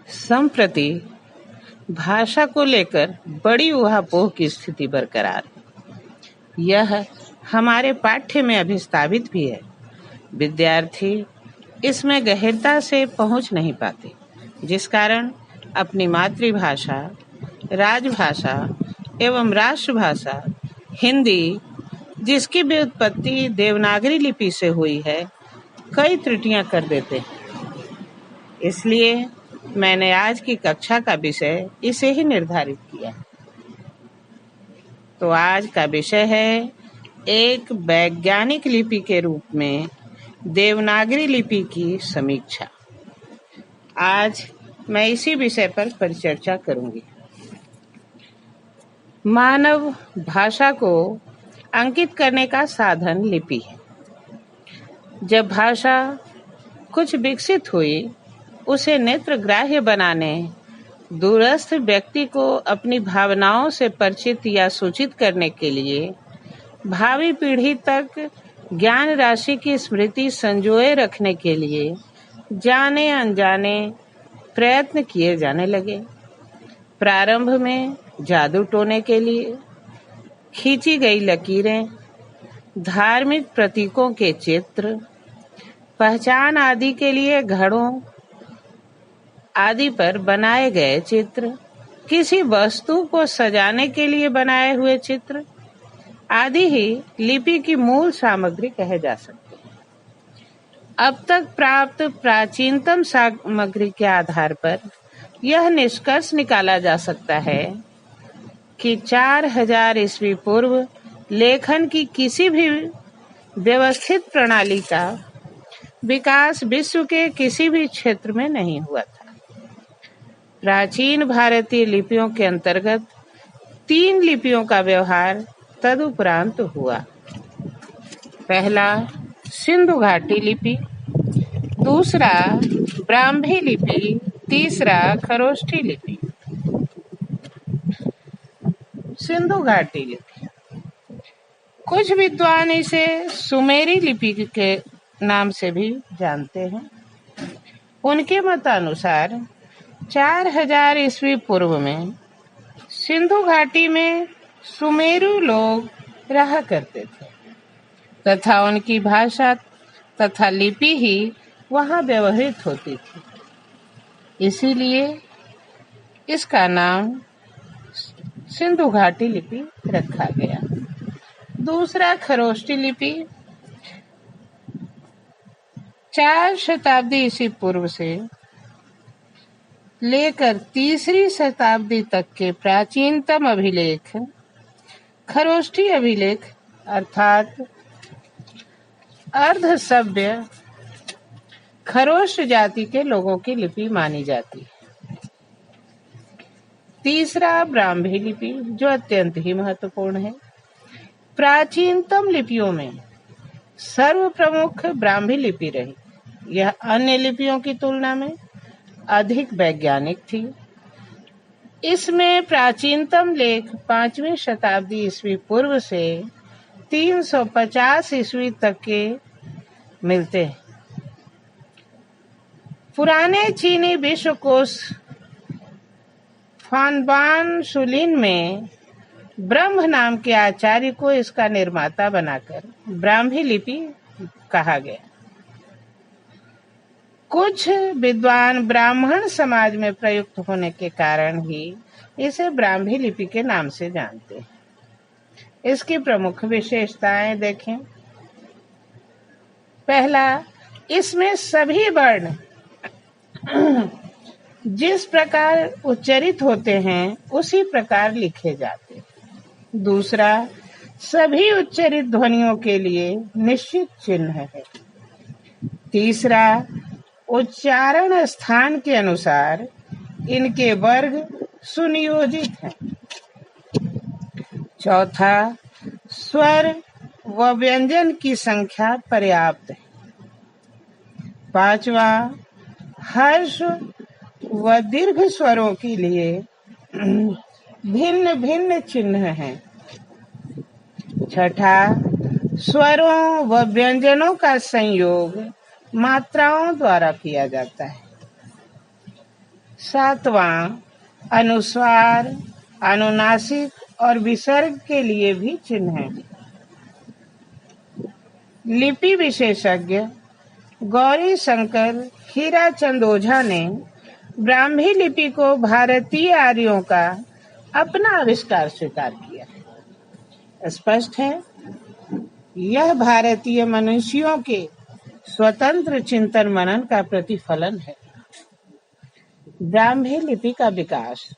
संप्रति भाषा को लेकर बड़ी ऊहापोह की स्थिति बरकरार है। यह हमारे पाठ्य में अभिस्थापित भी है। विद्यार्थी इसमें गहनता से पहुंच नहीं पाते, जिस कारण अपनी मातृभाषा, राजभाषा एवं राष्ट्रभाषा हिंदी, जिसकी व्युत्पत्ति देवनागरी लिपि से हुई है, कई त्रुटियां कर देते हैं। इसलिए मैंने आज की कक्षा का विषय इसे ही निर्धारित किया। तो आज का विषय है एक वैज्ञानिक लिपि के रूप में देवनागरी लिपि की समीक्षा। आज मैं इसी विषय पर परिचर्चा करूंगी। मानव भाषा को अंकित करने का साधन लिपि है। जब भाषा कुछ विकसित हुई, उसे नेत्रग्राह्य बनाने, दूरस्थ व्यक्ति को अपनी भावनाओं से परिचित या सूचित करने के लिए, भावी पीढ़ी तक ज्ञान राशि की स्मृति संजोए रखने के लिए जाने अनजाने प्रयत्न किए जाने लगे। प्रारंभ में जादू टोने के लिए खींची गई लकीरें, धार्मिक प्रतीकों के चित्र, पहचान आदि के लिए घड़ों आदि पर बनाए गए चित्र, किसी वस्तु को सजाने के लिए बनाए हुए चित्र आदि ही लिपि की मूल सामग्री कहे जा सकते हैं। अब तक प्राप्त प्राचीनतम सामग्री के आधार पर यह निष्कर्ष निकाला जा सकता है कि 4000 ईस्वी पूर्व लेखन की किसी भी व्यवस्थित प्रणाली का विकास विश्व के किसी भी क्षेत्र में नहीं हुआ था। प्राचीन भारतीय लिपियों के अंतर्गत 3 लिपियों का व्यवहार तदुपरांत हुआ। पहला सिंधु घाटी लिपि, दूसरा ब्राह्मी लिपि, तीसरा खरोष्ठी लिपि। सिंधु घाटी लिपि, कुछ विद्वान इसे सुमेरी लिपि के नाम से भी जानते हैं। उनके मतानुसार 4000 ईस्वी पूर्व में सिंधु घाटी में सुमेरु लोग रहा करते थे तथा उनकी भाषा तथा लिपि ही वहां व्यवहृत होती थी। इसीलिए इसका नाम सिंधु घाटी लिपि रखा गया। दूसरा खरोष्ठी लिपि 4 शताब्दी ईस्वी पूर्व से लेकर 3री शताब्दी तक के प्राचीनतम अभिलेख खरोष्ठी अभिलेख अर्थात अर्ध सभ्य खरोष्ट जाति के लोगों की लिपि मानी जाती है। तीसरा ब्राह्मी लिपि, जो अत्यंत ही महत्वपूर्ण है। प्राचीनतम लिपियों में सर्व प्रमुख ब्राह्मी लिपि रही। यह अन्य लिपियों की तुलना में अधिक वैज्ञानिक थी। इसमें प्राचीनतम लेख 5वीं शताब्दी ईस्वी पूर्व से 350 ईस्वी तक के मिलते हैं। पुराने चीनी विश्वकोश फानबान शुलिन में ब्रह्म नाम के आचार्य को इसका निर्माता बनाकर ब्राह्मी लिपि कहा गया। कुछ विद्वान ब्राह्मण समाज में प्रयुक्त होने के कारण ही इसे ब्राह्मी लिपि के नाम से जानते हैं। इसकी प्रमुख विशेषताएं देखें। पहला, इसमें सभी वर्ण जिस प्रकार उच्चारित होते हैं उसी प्रकार लिखे जाते हैं। दूसरा, सभी उच्चारित ध्वनियों के लिए निश्चित चिन्ह है। तीसरा, उच्चारण स्थान के अनुसार इनके वर्ग सुनियोजित हैं। चौथा, स्वर व व्यंजन की संख्या पर्याप्त है। पांचवा, हर्ष व दीर्घ स्वरों के लिए भिन्न भिन्न चिन्ह हैं। छठा, स्वरों व व्यंजनों का संयोग मात्राओं द्वारा किया जाता है। सातवां अनुस्वार, अनुनासिक और विसर्ग के लिए भी चिन्ह है। लिपि विशेषज्ञ गौरी शंकर हीराचंद ओझा ने ब्राह्मी लिपि को भारतीय आर्यों का अपना आविष्कार स्वीकार किया। स्पष्ट है, यह भारतीय मनुष्यों के स्वतंत्र चिंतन मनन का प्रतिफलन है। ब्राह्मी लिपि का विकास।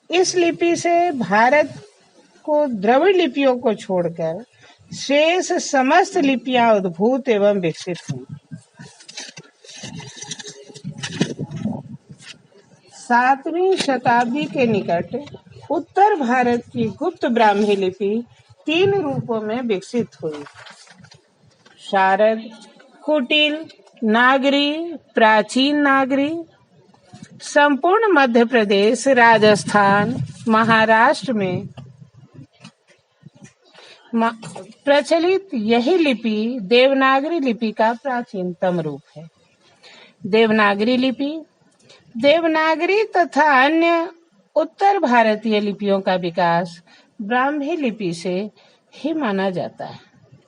इस लिपि से भारत को द्रविड़ लिपियों को छोड़कर शेष समस्त लिपियां उद्भूत एवं विकसित हुई। 7वीं शताब्दी के निकट उत्तर भारत की गुप्त ब्राह्मी लिपि 3 रूपों में विकसित हुई: शारद, कुटिल, नागरी, प्राचीन नागरी। संपूर्ण मध्य प्रदेश, राजस्थान, महाराष्ट्र में प्रचलित यही लिपि देवनागरी लिपि का प्राचीनतम रूप है। देवनागरी लिपि, देवनागरी तथा अन्य उत्तर भारतीय लिपियों का विकास ब्राह्मी लिपि से ही माना जाता है।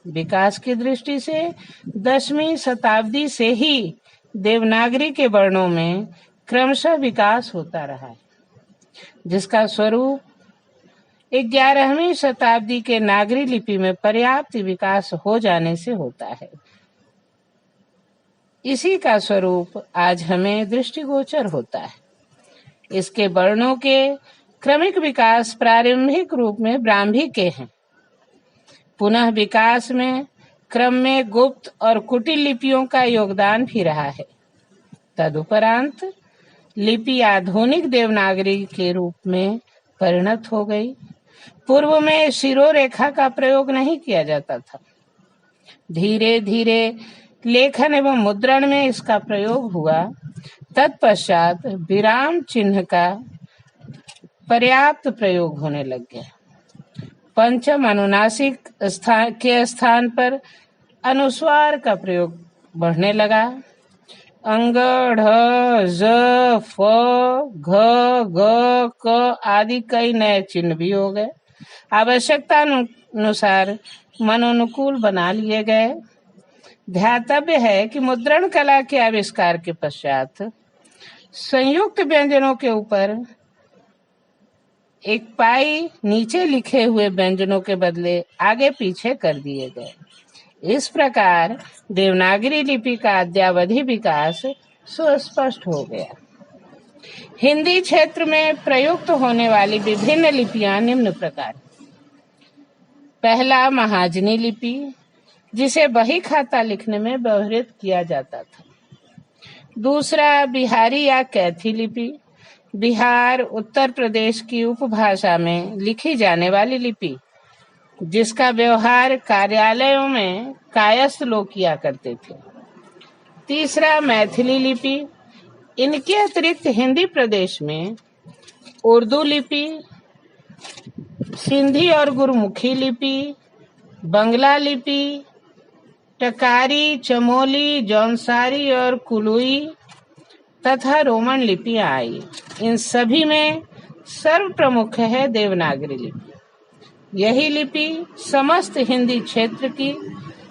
विकास की दृष्टि से 10वीं शताब्दी से ही देवनागरी के वर्णों में क्रमशः विकास होता रहा है, जिसका स्वरूप 11वीं शताब्दी के नागरी लिपि में पर्याप्त विकास हो जाने से होता है। इसी का स्वरूप आज हमें दृष्टिगोचर होता है। इसके वर्णों के क्रमिक विकास प्रारंभिक रूप में ब्राह्मी के हैं। पुनः विकास में क्रम में गुप्त और कुटिल लिपियों का योगदान भी रहा है। तदुपरांत लिपि आधुनिक देवनागरी के रूप में परिणत हो गई। पूर्व में शिरोरेखा का प्रयोग नहीं किया जाता था। धीरे धीरे लेखन एवं मुद्रण में इसका प्रयोग हुआ। तत्पश्चात विराम चिन्ह का पर्याप्त प्रयोग होने लग गया। पंचम अनुनासिक के स्थान पर अनुस्वार का प्रयोग बढ़ने लगा। अंग, ढ, ज, फ, घ, ग, क आदि कई नए चिन्ह भी हो गए। आवश्यकता अनुसार मनोनुकूल बना लिए गए। ध्यातव्य है कि मुद्रण कला के आविष्कार के पश्चात संयुक्त व्यंजनों के ऊपर एक पाई नीचे लिखे हुए व्यंजनों के बदले आगे पीछे कर दिए गए। इस प्रकार देवनागरी लिपि का अद्यावधि विकास सुस्पष्ट हो गया। हिंदी क्षेत्र में प्रयुक्त होने वाली विभिन्न लिपियां निम्न प्रकार: पहला, महाजनी लिपि, जिसे बही खाता लिखने में व्यवहृत किया जाता था। दूसरा, बिहारी या कैथी लिपि, बिहार उत्तर प्रदेश की उपभाषा में लिखी जाने वाली लिपि, जिसका व्यवहार कार्यालयों में कायस्थ लोग किया करते थे। तीसरा, मैथिली लिपि। इनके अतिरिक्त हिंदी प्रदेश में उर्दू लिपि, सिंधी और गुरमुखी लिपि, बंगला लिपि, टकारी, चमोली, जौनसारी और कुलुई तथा रोमन लिपियां आई। इन सभी में सर्वप्रमुख है देवनागरी लिपि। यही लिपि समस्त हिंदी क्षेत्र की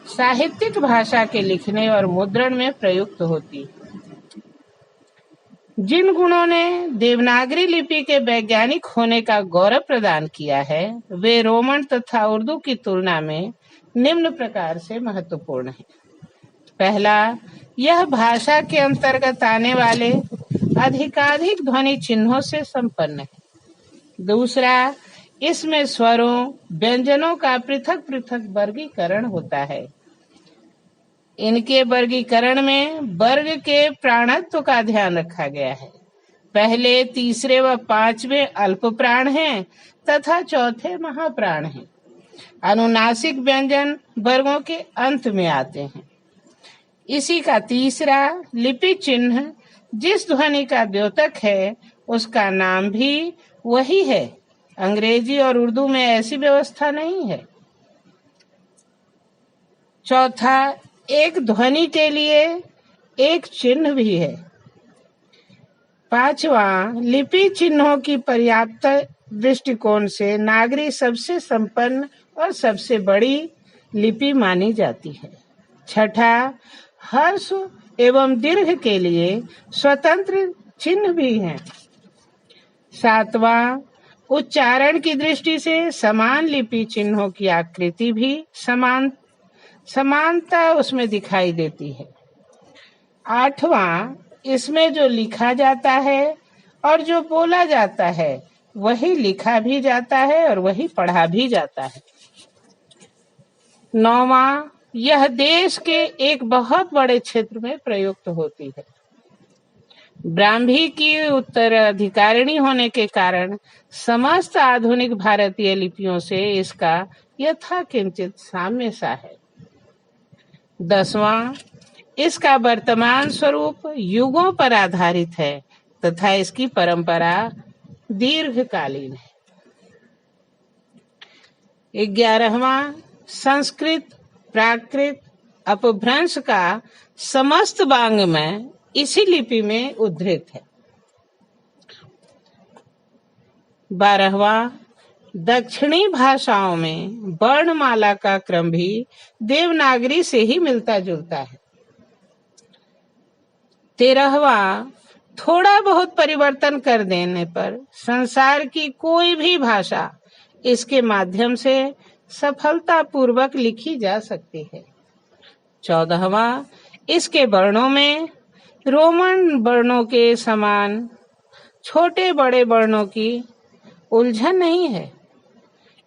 साहित्यिक भाषा के लिखने और मुद्रण में प्रयुक्त होती। जिन गुणों ने देवनागरी लिपि के वैज्ञानिक होने का गौरव प्रदान किया है, वे रोमन तथा उर्दू की तुलना में निम्न प्रकार से महत्वपूर्ण है। पहला, यह भाषा के अंतर्गत आने वाले अधिकाधिक ध्वनि चिन्हों से संपन्न है। दूसरा, इसमें स्वरों, व्यंजनों का पृथक पृथक वर्गीकरण होता है। इनके वर्गीकरण में वर्ग के प्राणत्व का ध्यान रखा गया है। पहले, तीसरे व पांचवें अल्प प्राण हैं तथा चौथे महाप्राण हैं। अनुनासिक व्यंजन वर्गों के अंत में आते हैं। इसी का तीसरा, लिपि चिन्ह जिस ध्वनि का द्योतक है उसका नाम भी वही है। अंग्रेजी और उर्दू में ऐसी व्यवस्था नहीं है। चौथा, एक ध्वनि के लिए एक चिन्ह भी है। पांचवा, लिपि चिन्हों की पर्याप्त दृष्टिकोण से नागरी सबसे संपन्न और सबसे बड़ी लिपि मानी जाती है। छठा, ह्रस्व एवं दीर्घ के लिए स्वतंत्र चिन्ह भी हैं। सातवां, उच्चारण की दृष्टि से समान लिपि चिन्हों की आकृति भी समानता उसमें दिखाई देती है। आठवां, इसमें जो लिखा जाता है और जो बोला जाता है वही लिखा भी जाता है और वही पढ़ा भी जाता है। नौवां, यह देश के एक बहुत बड़े क्षेत्र में प्रयुक्त होती है। ब्राह्मी की उत्तराधिकारिणी होने के कारण समस्त आधुनिक भारतीय लिपियों से इसका यथाकिंचित साम्य सा है। 10वां, इसका वर्तमान स्वरूप युगों पर आधारित है तथा इसकी परंपरा दीर्घकालीन है। 11वां, संस्कृत प्राकृत अपभ्रंश का समस्त वाङ्मय इसी लिपि में उद्धृत है। 12वां, दक्षिणी भाषाओं में वर्णमाला का क्रम भी देवनागरी से ही मिलता जुलता है। 13वां, थोड़ा बहुत परिवर्तन कर देने पर संसार की कोई भी भाषा इसके माध्यम से सफलतापूर्वक लिखी जा सकती है। 14वां, इसके वर्णों में रोमन वर्णों के समान छोटे बड़े वर्णों की उलझन नहीं है।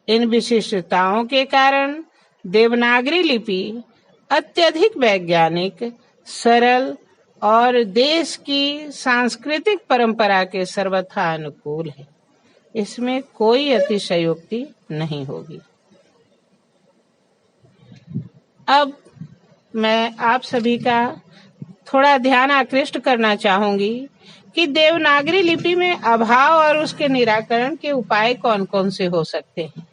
इन विशिष्टताओं के कारण देवनागरी लिपि अत्यधिक वैज्ञानिक, सरल और देश की सांस्कृतिक परंपरा के सर्वथा अनुकूल है। इसमें कोई अतिशयोक्ति नहीं होगी। अब मैं आप सभी का थोड़ा ध्यान आकृष्ट करना चाहूंगी कि देवनागरी लिपि में अभाव और उसके निराकरण के उपाय कौन कौन से हो सकते हैं।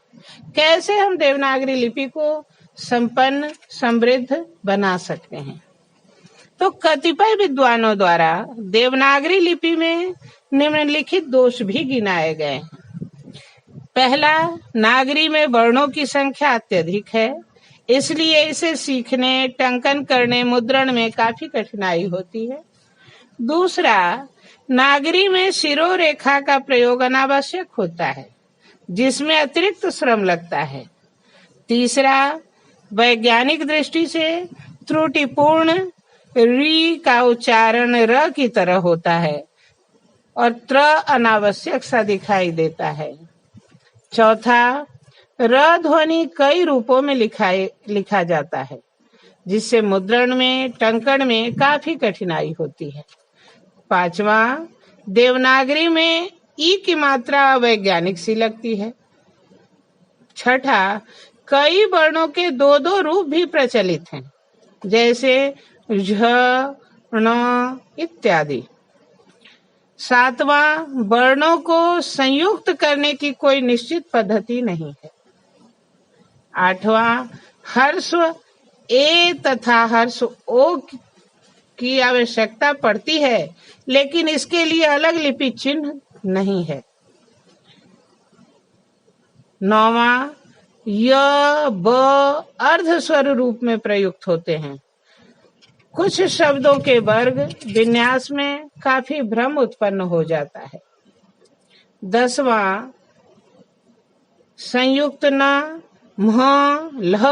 कैसे हम देवनागरी लिपि को संपन्न समृद्ध बना सकते हैं। तो कतिपय विद्वानों द्वारा देवनागरी लिपि में निम्नलिखित दोष भी गिनाए गए हैं। पहला, नागरी में वर्णों की संख्या अत्यधिक है, इसलिए इसे सीखने, टंकन करने, मुद्रण में काफी कठिनाई होती है। दूसरा, नागरी में शिरोरेखा का प्रयोग अनावश्यक होता है, जिसमें अतिरिक्त श्रम लगता है। तीसरा, वैज्ञानिक दृष्टि से त्रुटिपूर्ण री का उच्चारण र की तरह होता है और त्र अनावश्यक सा दिखाई देता है। चौथा, र ध्वनि कई रूपों में लिखा जाता है, जिससे मुद्रण में, टंकन में काफी कठिनाई होती है। पांचवा, देवनागरी में ई की मात्रा अवैज्ञानिक सी लगती है। छठा, कई वर्णों के दो दो रूप भी प्रचलित हैं, जैसे झ, ण इत्यादि। सातवां, वर्णों को संयुक्त करने की कोई निश्चित पद्धति नहीं है। आठवां, ह्रस्व ए तथा ह्रस्व ओ की आवश्यकता पड़ती है, लेकिन इसके लिए अलग लिपि चिन्ह नहीं है। नौवां, य ब अर्ध स्वर रूप में प्रयुक्त होते हैं। कुछ शब्दों के वर्ग विन्यास में काफी भ्रम उत्पन्न हो जाता है। 10वां, संयुक्त न, म्ह, लह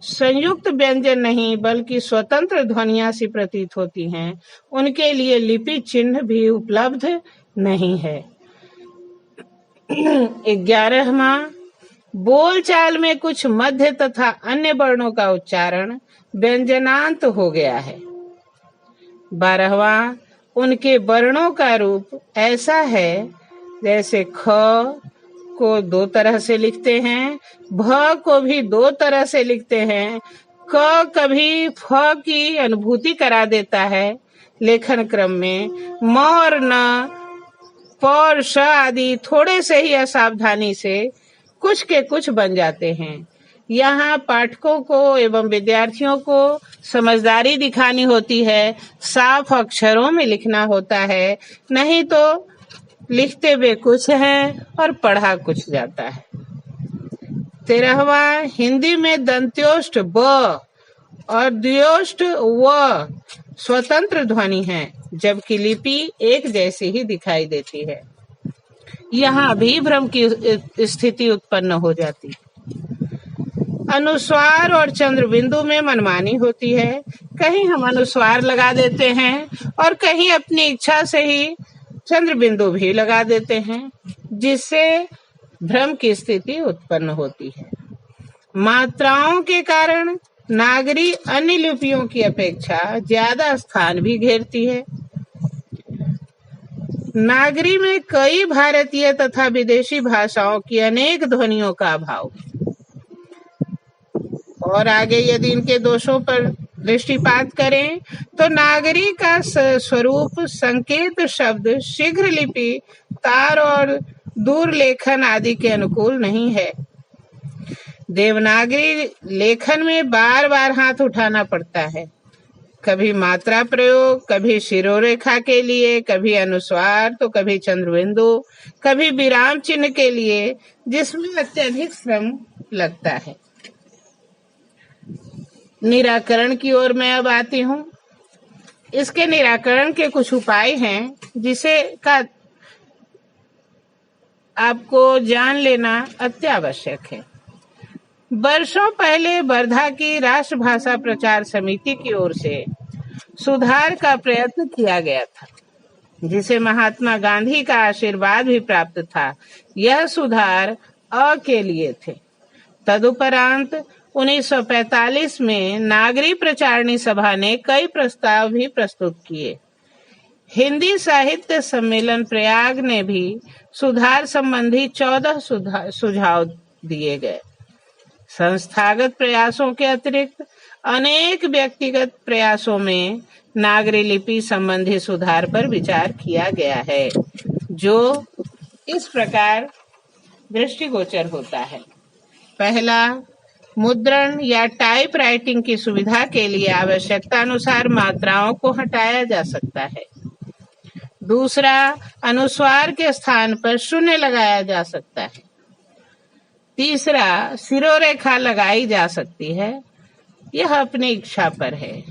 संयुक्त व्यंजन नहीं बल्कि स्वतंत्र ध्वनियां सी प्रतीत होती हैं, उनके लिए लिपि चिन्ह भी उपलब्ध नहीं है। 11वां, बोलचाल में कुछ मध्य तथा अन्य वर्णों का उच्चारण व्यंजनांत हो गया है। 12वां, उनके वर्णों का रूप ऐसा है जैसे ख को दो तरह से लिखते हैं, भ को भी दो तरह से लिखते हैं, क कभी फ की अनुभूति करा देता है लेखन क्रम में, म और न, प और श आदि थोड़े से ही असावधानी से कुछ के कुछ बन जाते हैं। यहाँ पाठकों को एवं विद्यार्थियों को समझदारी दिखानी होती है, साफ अक्षरों में लिखना होता है, नहीं तो लिखते वे कुछ हैं और पढ़ा कुछ जाता है। 13वां, हिंदी में दंत्योष्ठ ब और द्व्योष्ठ व स्वतंत्र ध्वनि है, जबकि लिपि एक जैसी ही दिखाई देती है। यहाँ भी भ्रम की स्थिति उत्पन्न हो जाती है। अनुस्वार और चंद्र बिंदु में मनमानी होती है, कहीं हम अनुस्वार लगा देते हैं और कहीं अपनी इच्छा से ही चंद्र बिंदु भी लगा देते हैं, जिससे भ्रम की स्थिति उत्पन्न होती है। मात्राओं के कारण नागरी अन्य लिपियों की अपेक्षा ज्यादा स्थान भी घेरती है। नागरी में कई भारतीय तथा विदेशी भाषाओं की अनेक ध्वनियों का अभाव। और आगे यदि इनके दोषों पर दृष्टिपात करें तो नागरी का स्वरूप संकेत शब्द शीघ्र लिपि तार और दूर लेखन आदि के अनुकूल नहीं है। देवनागरी लेखन में बार बार हाथ उठाना पड़ता है, कभी मात्रा प्रयोग, कभी शिरोरेखा के लिए, कभी अनुस्वार तो कभी चंद्रबिंदु, कभी विराम चिन्ह के लिए, जिसमें अत्यधिक श्रम लगता है। निराकरण की ओर मैं अब आती हूँ। इसके निराकरण के कुछ उपाय हैं, जिसे का आपको जान लेना अत्यावश्यक है। वर्षों पहले वर्धा की राष्ट्रभाषा प्रचार समिति की ओर से सुधार का प्रयत्न किया गया था, जिसे महात्मा गांधी का आशीर्वाद भी प्राप्त था। यह सुधार अ के लिए थे। तदुपरांत 1945 में नागरी प्रचारणी सभा ने कई प्रस्ताव भी प्रस्तुत किए। हिंदी साहित्य सम्मेलन प्रयाग ने भी सुधार संबंधी 14 सुझाव दिए गए। संस्थागत प्रयासों के अतिरिक्त अनेक व्यक्तिगत प्रयासों में नागरी लिपि संबंधी सुधार पर विचार किया गया है, जो इस प्रकार दृष्टिगोचर होता है। पहला, मुद्रण या टाइप राइटिंग की सुविधा के लिए आवश्यकता अनुसार मात्राओं को हटाया जा सकता है। दूसरा, अनुस्वार के स्थान पर शून्य लगाया जा सकता है। तीसरा, शिरोरेखा लगाई जा सकती है, यह अपनी इच्छा पर है।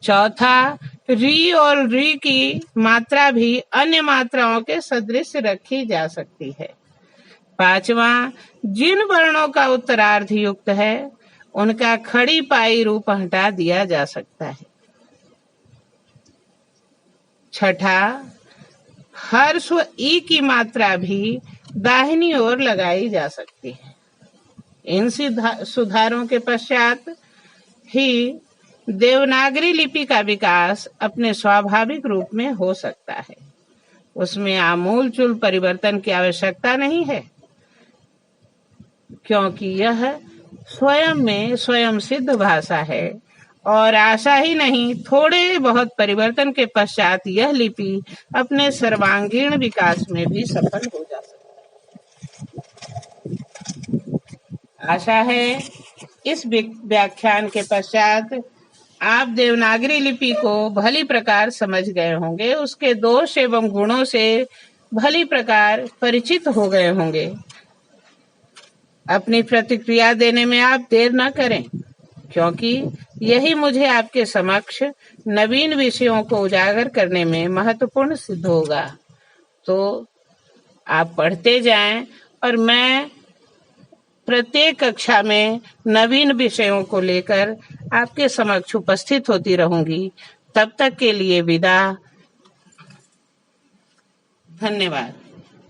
चौथा, री और री की मात्रा भी अन्य मात्राओं के सदृश रखी जा सकती है। पांचवा, जिन वर्णों का उत्तरार्ध युक्त है उनका खड़ी पाई रूप हटा दिया जा सकता है। छठा, हर्स्व ई की मात्रा भी दाहिनी ओर लगाई जा सकती है। इन सुधारों के पश्चात ही देवनागरी लिपि का विकास अपने स्वाभाविक रूप में हो सकता है। उसमें आमूलचूल परिवर्तन की आवश्यकता नहीं है, क्योंकि यह स्वयं में स्वयं सिद्ध भाषा है और आशा ही नहीं, थोड़े बहुत परिवर्तन के पश्चात यह लिपि अपने सर्वांगीण विकास में भी सफल हो जा सकती है। आशा है इस व्याख्यान के पश्चात आप देवनागरी लिपि को भली प्रकार समझ गए होंगे, उसके दोष एवं गुणों से भली प्रकार परिचित हो गए होंगे। अपनी प्रतिक्रिया देने में आप देर न करें, क्योंकि यही मुझे आपके समक्ष नवीन विषयों को उजागर करने में महत्वपूर्ण सिद्ध होगा। तो आप पढ़ते जाएं और मैं प्रत्येक कक्षा में नवीन विषयों को लेकर आपके समक्ष उपस्थित होती रहूंगी। तब तक के लिए विदा। धन्यवाद।